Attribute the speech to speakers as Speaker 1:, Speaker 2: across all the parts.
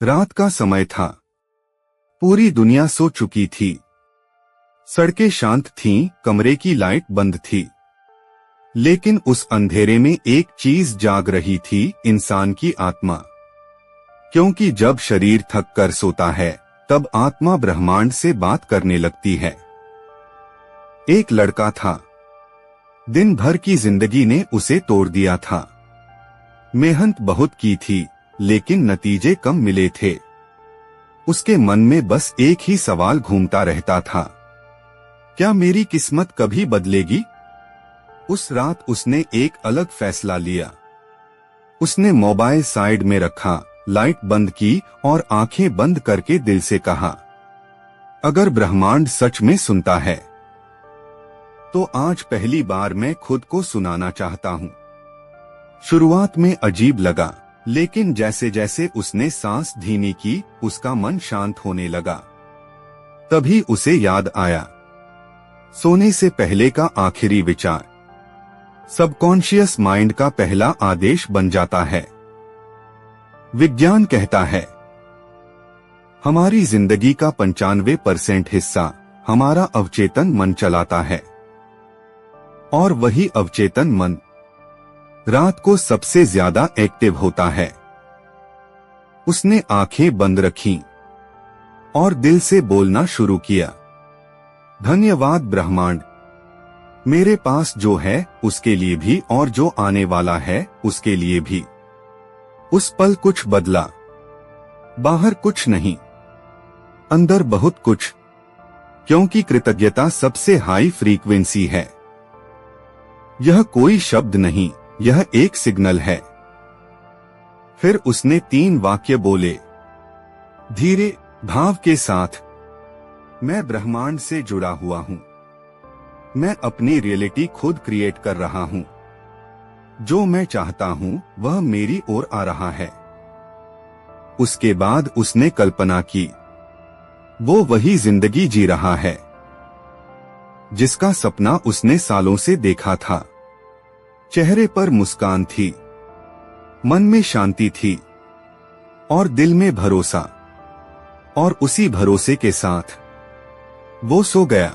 Speaker 1: रात का समय था। पूरी दुनिया सो चुकी थी। सड़कें शांत थीं, कमरे की लाइट बंद थी। लेकिन उस अंधेरे में एक चीज जाग रही थी, इंसान की आत्मा। क्योंकि जब शरीर थक कर सोता है, तब आत्मा ब्रह्मांड से बात करने लगती है। एक लड़का था। दिन भर की जिंदगी ने उसे तोड़ दिया था। मेहनत बहुत की थी, लेकिन नतीजे कम मिले थे। उसके मन में बस एक ही सवाल घूमता रहता था, क्या मेरी किस्मत कभी बदलेगी? उस रात उसने एक अलग फैसला लिया। उसने मोबाइल साइड में रखा, लाइट बंद की और आंखें बंद करके दिल से कहा, अगर ब्रह्मांड सच में सुनता है तो आज पहली बार मैं खुद को सुनाना चाहता हूँ। शुरुआत में अजीब लगा, लेकिन जैसे जैसे उसने सांस धीमी की, उसका मन शांत होने लगा। तभी उसे याद आया, सोने से पहले का आखिरी विचार सबकॉन्शियस माइंड का पहला आदेश बन जाता है। विज्ञान कहता है, हमारी जिंदगी का 95% हिस्सा हमारा अवचेतन मन चलाता है, और वही अवचेतन मन रात को सबसे ज्यादा एक्टिव होता है। उसने आंखें बंद रखीं और दिल से बोलना शुरू किया, धन्यवाद ब्रह्मांड, मेरे पास जो है उसके लिए भी और जो आने वाला है उसके लिए भी। उस पल कुछ बदला। बाहर कुछ नहीं, अंदर बहुत कुछ, क्योंकि कृतज्ञता सबसे हाई फ्रीक्वेंसी है। यह कोई शब्द नहीं, यह एक सिग्नल है। फिर उसने 3 वाक्य बोले, धीरे, भाव के साथ, मैं ब्रह्मांड से जुड़ा हुआ हूं। मैं अपनी रियलिटी खुद क्रिएट कर रहा हूं। जो मैं चाहता हूं वह मेरी ओर आ रहा है। उसके बाद उसने कल्पना की, वो वही जिंदगी जी रहा है जिसका सपना उसने सालों से देखा था। चेहरे पर मुस्कान थी, मन में शांति थी और दिल में भरोसा। और उसी भरोसे के साथ वो सो गया।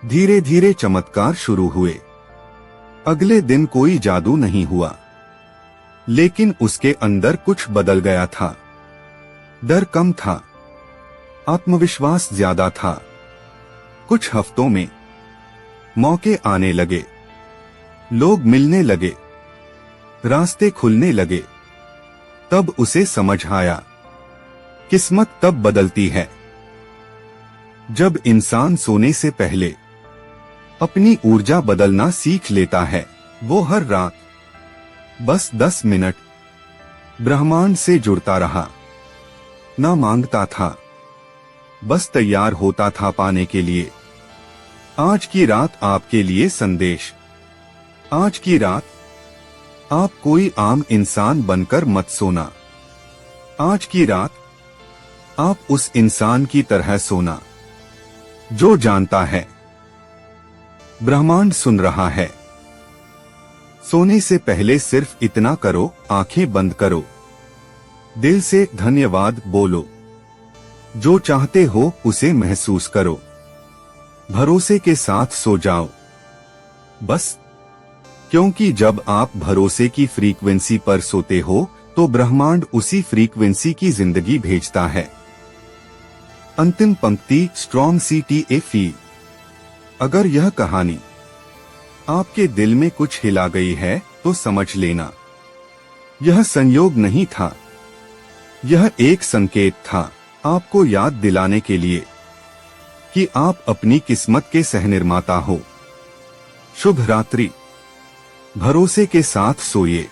Speaker 1: धीरे धीरे चमत्कार शुरू हुए। अगले दिन कोई जादू नहीं हुआ, लेकिन उसके अंदर कुछ बदल गया था। डर कम था, आत्मविश्वास ज्यादा था। कुछ हफ्तों में मौके आने लगे, लोग मिलने लगे, रास्ते खुलने लगे। तब उसे समझ आया, किस्मत तब बदलती है जब इंसान सोने से पहले अपनी ऊर्जा बदलना सीख लेता है। वो हर रात बस 10 मिनट ब्रह्मांड से जुड़ता रहा। ना मांगता था, बस तैयार होता था पाने के लिए। आज की रात आपके लिए संदेश। आज की रात आप कोई आम इंसान बनकर मत सोना। आज की रात आप उस इंसान की तरह सोना जो जानता है ब्रह्मांड सुन रहा है। सोने से पहले सिर्फ इतना करो, आंखें बंद करो, दिल से धन्यवाद बोलो, जो चाहते हो उसे महसूस करो, भरोसे के साथ सो जाओ बस। क्योंकि जब आप भरोसे की फ्रीक्वेंसी पर सोते हो तो ब्रह्मांड उसी फ्रीक्वेंसी की जिंदगी भेजता है। अंतिम पंक्ति, स्ट्रॉन्ग CTA फील। अगर यह कहानी आपके दिल में कुछ हिला गई है तो समझ लेना, यह संयोग नहीं था, यह एक संकेत था, आपको याद दिलाने के लिए कि आप अपनी किस्मत के सहनिर्माता हो। शुभ रात्रि। भरोसे के साथ सोइए।